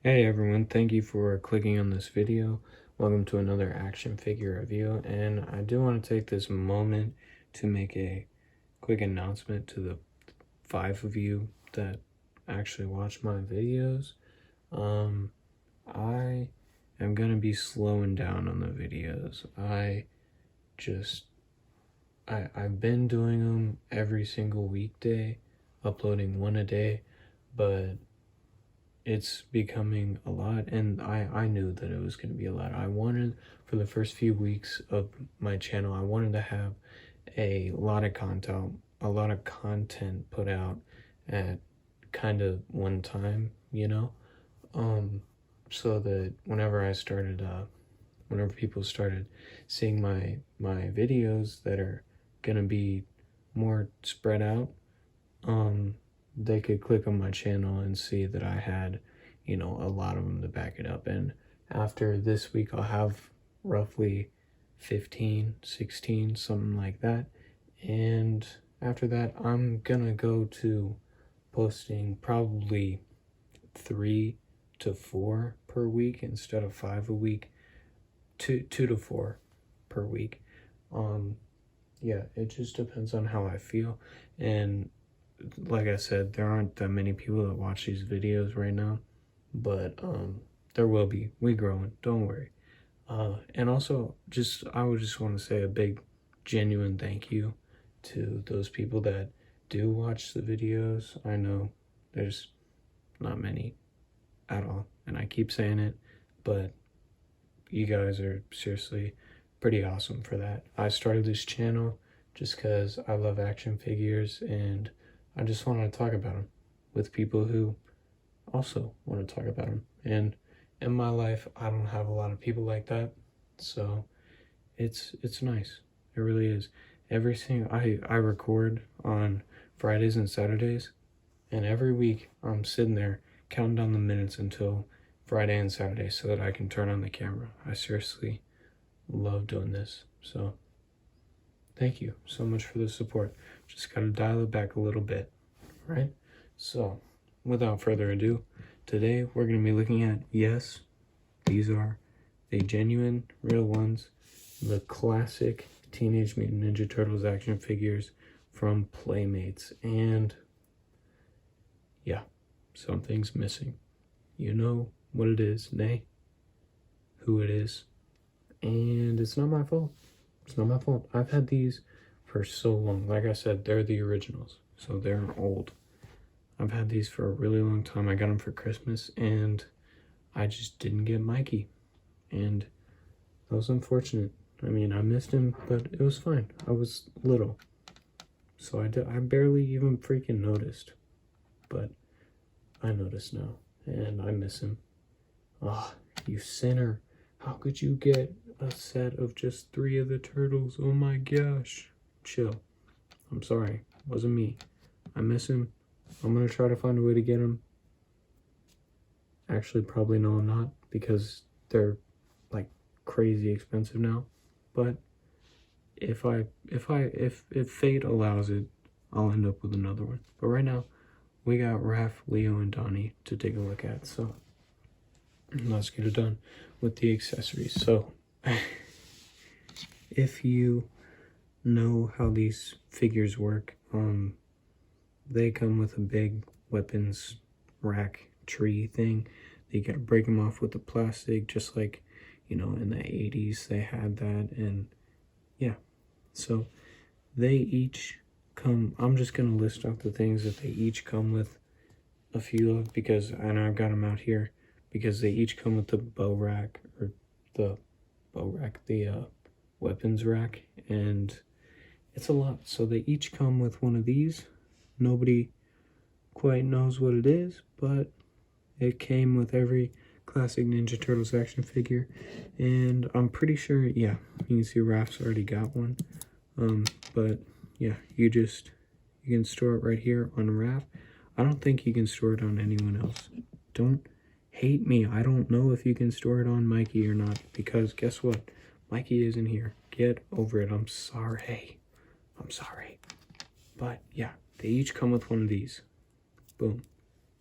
Hey everyone, thank you for clicking on this video. Welcome to another action figure review, and I do want to take this moment to make a quick announcement to the 5 of you that actually watch my videos. I am gonna be slowing down on the videos. I've been doing them every single weekday, uploading one a day, but it's becoming a lot, and I knew that it was going to be a lot. I wanted, for the first few weeks of my channel, I wanted to have a lot of content put out at kind of one time, so that whenever people started seeing my videos that are gonna be more spread out, they could click on my channel and see that I had, a lot of them to back it up. And after this week, I'll have roughly 15, 16, something like that. And after that, I'm gonna go to posting probably 3 to 4 per week instead of 5 a week, 2 to 4 per week. Yeah, it just depends on how I feel. And like I said, there aren't that many people that watch these videos right now, but there will be. We growing, don't worry. And also, I would just want to say a big, genuine thank you to those people that do watch the videos. I know there's not many at all, and I keep saying it, but you guys are seriously pretty awesome for that. I started this channel just because I love action figures, and I just want to talk about them with people who also want to talk about them. And in my life, I don't have a lot of people like that, so it's nice. It really is. I record on Fridays and Saturdays, and every week I'm sitting there counting down the minutes until Friday and Saturday so that I can turn on the camera. I seriously love doing this. So thank you so much for the support. Just gotta dial it back a little bit, right? So, without further ado, today we're gonna be looking at, yes, these are the genuine, real ones, the classic Teenage Mutant Ninja Turtles action figures from Playmates. And yeah, something's missing. You know what it is, nay, who it is, and it's not my fault. It's not my fault. I've had these for so long. Like I said, they're the originals, so they're old. I've had these for a really long time. I got them for Christmas, and I just didn't get Mikey, and that was unfortunate. I mean, I missed him, but it was fine. I was little, so I barely even freaking noticed, but I notice now, and I miss him. Ah, you sinner. How could you get a set of just 3 of the turtles? Oh my gosh. Chill. I'm sorry. It wasn't me. I miss him. I'm gonna try to find a way to get him. Actually, probably no, I'm not, because they're like crazy expensive now. But if fate allows it, I'll end up with another one. But right now, we got Raph, Leo, and Donnie to take a look at. So let's get it done with the accessories. So if you know how these figures work, they come with a big weapons rack tree thing. You gotta break them off with the plastic, just like, in the 80s they had that. And yeah, so they each come, I'm just gonna list out the things that they each come with a few of, because I know I've got them out here, because they each come with the weapons rack, and it's a lot. So they each come with one of these. Nobody quite knows what it is, but it came with every classic Ninja Turtles action figure, and I'm pretty sure, yeah, you can see Raph's already got one. But yeah, you can store it right here on Raph. I don't think you can store it on anyone else. Don't hate me. I don't know if you can store it on Mikey or not, because guess what? Mikey isn't here. Get over it. I'm sorry. I'm sorry. But yeah, they each come with one of these. Boom.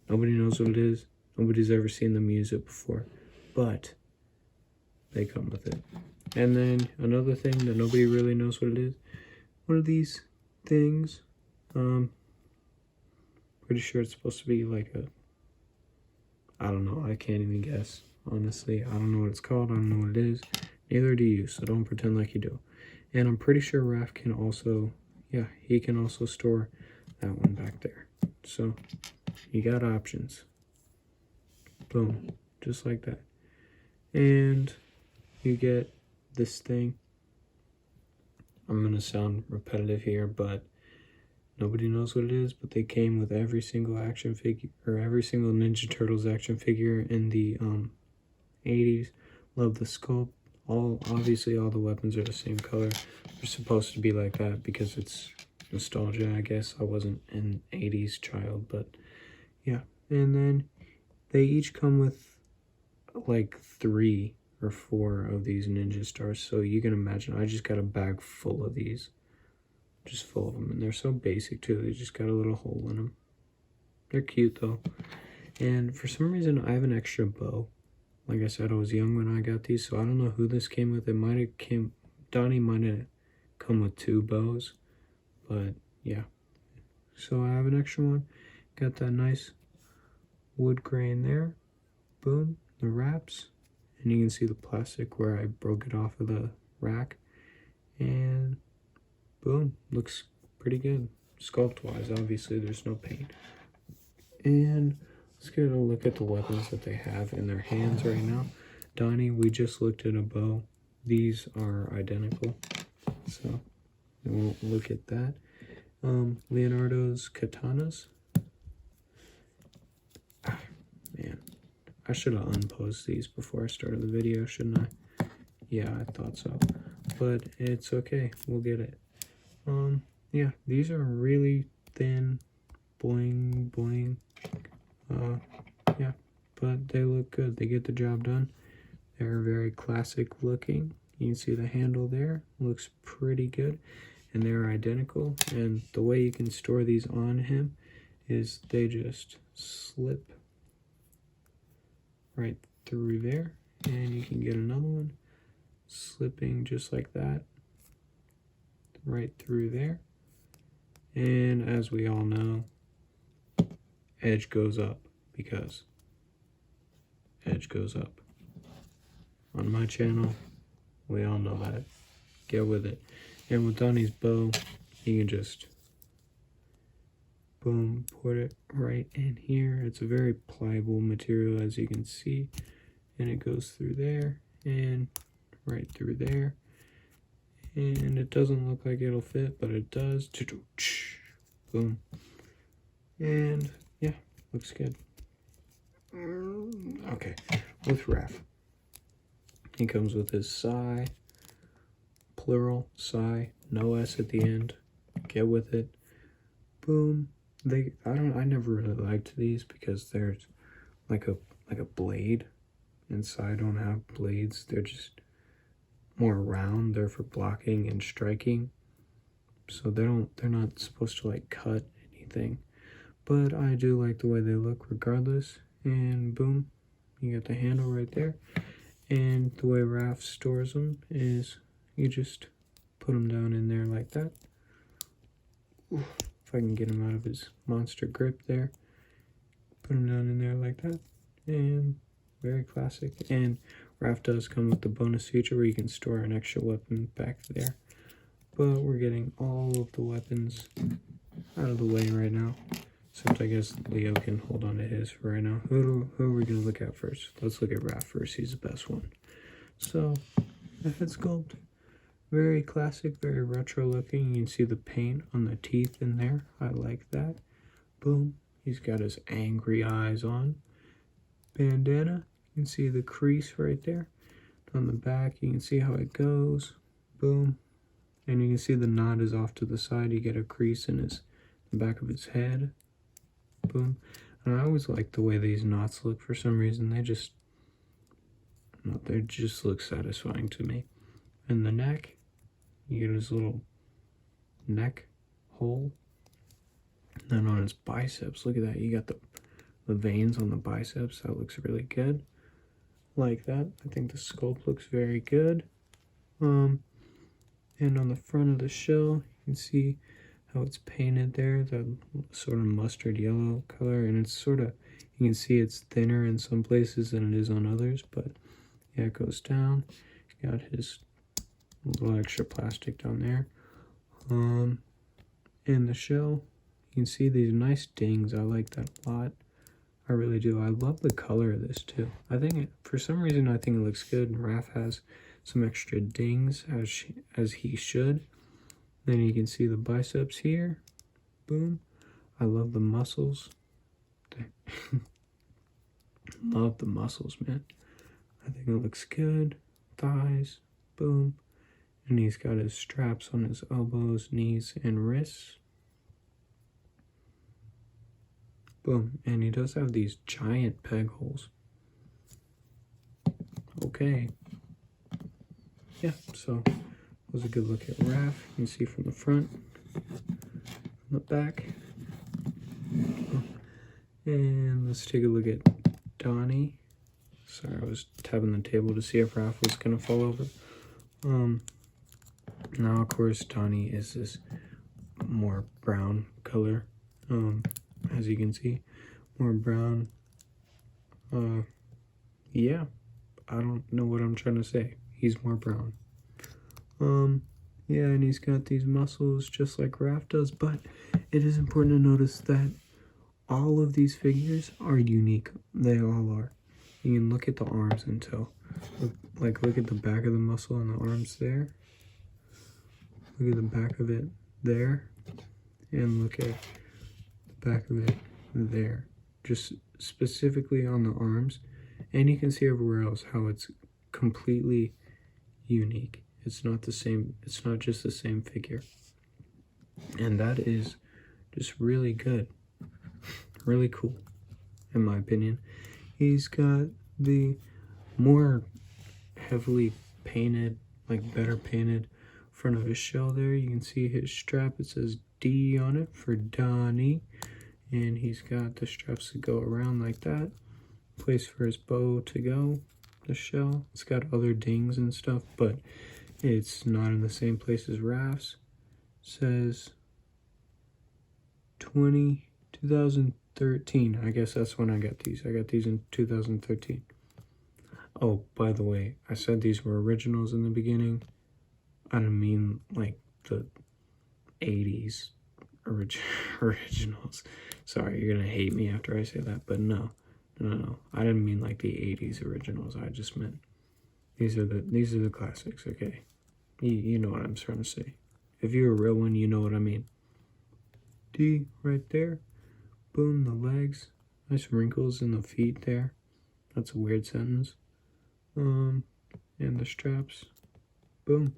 Nobody knows what it is. Nobody's ever seen them use it before, but they come with it. And then another thing that nobody really knows what it is. What are these things? Pretty sure it's supposed to be like a, I don't know, I can't even guess. Honestly, I don't know what it's called, I don't know what it is. Neither do you, so don't pretend like you do. And I'm pretty sure Raph can also, yeah, he can also store that one back there. So, you got options. Boom, just like that. And you get this thing. I'm gonna sound repetitive here, but nobody knows what it is, but they came with every single action figure, or every single Ninja Turtles action figure in the 80s. Love the sculpt. Obviously all the weapons are the same color. They're supposed to be like that because it's nostalgia, I guess. I wasn't an 80s child, but yeah. And then they each come with like 3 or 4 of these ninja stars, so you can imagine I just got a bag full of these, just full of them, and they're so basic too. They just got a little hole in them. They're cute though. And for some reason I have an extra bow. Like I said, I was young when I got these, so I don't know who this came with. It might have Donnie might have come with 2 bows, but yeah. So I have an extra one. Got that nice wood grain there. Boom, the wraps. And you can see the plastic where I broke it off of the rack. And boom, looks pretty good. Sculpt-wise, obviously there's no paint. And let's get a look at the weapons that they have in their hands right now. Donnie, we just looked at a bow. These are identical, so we won't look at that. Leonardo's katanas. Man, I should have unposed these before I started the video, shouldn't I? Yeah, I thought so, but it's okay. We'll get it. Yeah, these are really thin, bling, bling. Yeah, but they look good. They get the job done. They're very classic looking. You can see the handle there. Looks pretty good. And they're identical. And the way you can store these on him is they just slip right through there. And you can get another one slipping just like that. Right through there. And as we all know, edge goes up because edge goes up. On my channel, we all know that. Get with it. And with Donnie's bow, you can just boom, put it right in here. It's a very pliable material, as you can see, and it goes through there and right through there. And it doesn't look like it'll fit, but it does. Boom. And yeah, looks good. Okay, with Raph. He comes with his psi, plural, psi, no S at the end. Get with it. Boom. I never really liked these because there's like a blade inside. Don't have blades. They're just more round. They're for blocking and striking. So they're not supposed to like cut anything. But I do like the way they look regardless. And boom, you got the handle right there. And the way Raph stores them is you just put them down in there like that. Oof, if I can get him out of his monster grip there. Put him down in there like that. And very classic. And Raph does come with the bonus feature where you can store an extra weapon back there. But we're getting all of the weapons out of the way right now. Except I guess Leo can hold on to his for right now. Who are we going to look at first? Let's look at Raph first. He's the best one. So, the head sculpt. Very classic, very retro looking. You can see the paint on the teeth in there. I like that. Boom. He's got his angry eyes on. Bandana. You can see the crease right there. On the back, you can see how it goes. Boom. And you can see the knot is off to the side. You get a crease in the back of his head. Boom. And I always like the way these knots look for some reason. They just look satisfying to me. And the neck, you get his little neck hole. And then on his biceps, look at that. You got the veins on the biceps. That looks really good. Like that. I think the sculpt looks very good. And on the front of the shell, you can see how it's painted there, that sort of mustard yellow color, and it's sort of, you can see it's thinner in some places than it is on others, but yeah, it goes down. He's got his little extra plastic down there. In the shell, you can see these nice dings. I like that a lot. I really do. I love the color of this too. I think for some reason I think it looks good. And Raph has some extra dings as he should. Then you can see the biceps here. Boom. I love the muscles. Love the muscles, man. I think it looks good. Thighs. Boom. And he's got his straps on his elbows, knees, and wrists. Boom. And he does have these giant peg holes. Okay. Yeah, so that was a good look at Raph. You can see from the front, from the back. And let's take a look at Donnie. Sorry, I was tapping the table to see if Raph was going to fall over. Now, of course, Donnie is this more brown color, as you can see. More brown. Yeah, I don't know what I'm trying to say. He's more brown. Yeah, and he's got these muscles just like Raph does, but it is important to notice that all of these figures are unique. They all are. You can look at the arms and tell. Look at the back of the muscle on the arms there. Look at the back of it there. And look at the back of it there. Just specifically on the arms. And you can see everywhere else how it's completely unique. It's not the same. It's not just the same figure. And that is just really good. Really cool, in my opinion. He's got the more heavily painted, like better painted front of his shell there. You can see his strap. It says D on it for Donnie. And he's got the straps that go around like that. Place for his bow to go. The shell. It's got other dings and stuff, but it's not in the same place as Raph's. Says 2013. I guess that's when I got these. I got these in 2013. Oh, by the way, I said these were originals in the beginning. I don't mean like the 80's originals. Sorry, you're gonna hate me after I say that, but no. I didn't mean like the 80's originals. I just meant these are the classics, okay? You know what I'm trying to say. If you're a real one, you know what I mean. D right there. Boom, the legs. Nice wrinkles in the feet there. That's a weird sentence. And the straps. Boom.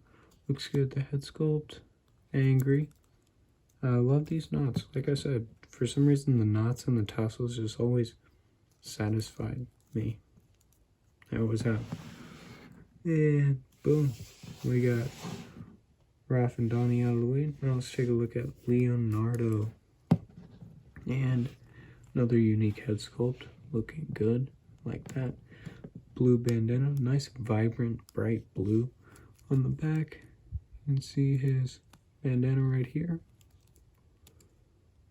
Looks good. The head sculpt. Angry. I love these knots. Like I said, for some reason the knots and the tassels just always satisfied me. I always have. And boom. We got Raph and Donnie out of the way. Now let's take a look at Leonardo. And another unique head sculpt. Looking good. Like that. Blue bandana. Nice, vibrant, bright blue on the back. You can see his bandana right here.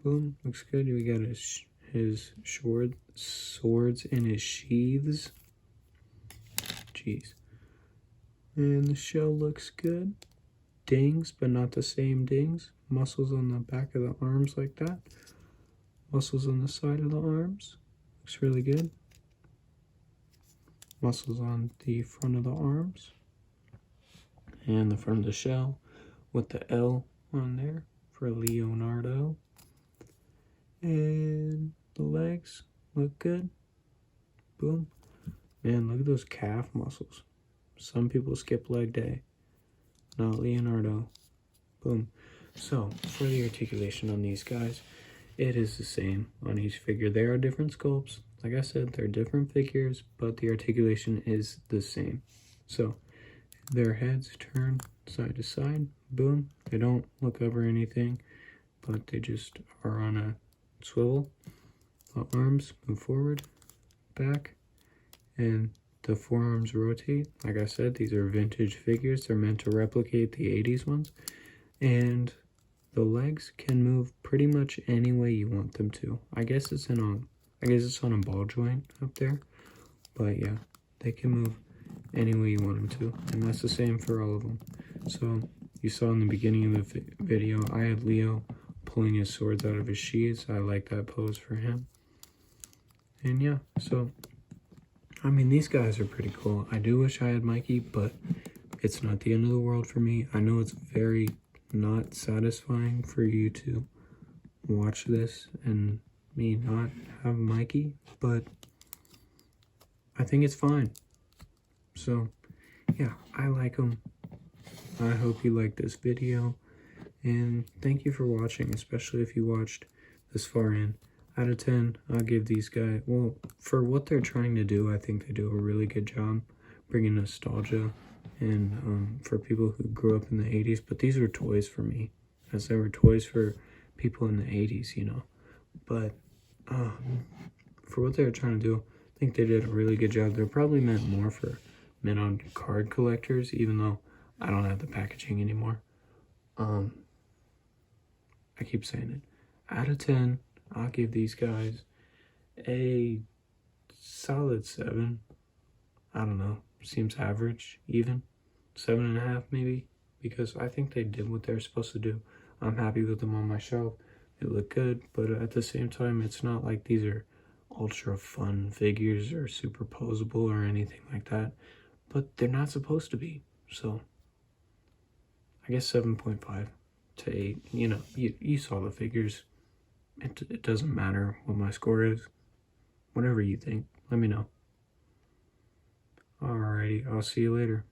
Boom. Looks good. We got his swords in his sheaths. Jeez. And the shell looks good. Dings, but not the same dings. Muscles on the back of the arms like that. Muscles on the side of the arms. Looks really good. Muscles on the front of the arms. And the front of the shell with the L on there for Leonardo. And the legs look good. Boom. Man, look at those calf muscles. Some people skip leg day. Not Leonardo. Boom. So, for the articulation on these guys, it is the same on each figure. There are different sculpts. Like I said, they're different figures, but the articulation is the same. So, their heads turn side to side. Boom. They don't look over anything, but they just are on a swivel The arms move forward, back, and the forearms rotate. Like I said, these are vintage figures. They're meant to replicate the 80s ones. And the legs can move pretty much any way you want them to. I guess it's on a ball joint up there. But yeah, they can move any way you want them to. And that's the same for all of them. So you saw in the beginning of the video, I had Leo pulling his swords out of his sheaths. I like that pose for him. And yeah, so I mean, these guys are pretty cool. I do wish I had Mikey, but it's not the end of the world for me. I know it's very not satisfying for you to watch this and me not have Mikey, but I think it's fine. So yeah, I like him. I hope you liked this video, and thank you for watching, especially if you watched this far in. Out of 10, I'll give these guys, well, for what they're trying to do, I think they do a really good job bringing nostalgia and for people who grew up in the 80s. But these were toys for me, as they were toys for people in the 80s, you know. But for what they were trying to do, I think they did a really good job. They're probably meant more for on card collectors, even though I don't have the packaging anymore. I keep saying it. Out of 10, I'll give these guys a solid 7. I don't know. Seems average, even. 7.5 maybe. Because I think they did what they're supposed to do. I'm happy with them on my shelf. They look good, but at the same time, it's not like these are ultra fun figures or super posable or anything like that. But they're not supposed to be. So, I guess 7.5 to 8. You know, you saw the figures. It doesn't matter what my score is. Whatever you think, let me know. Alrighty, I'll see you later.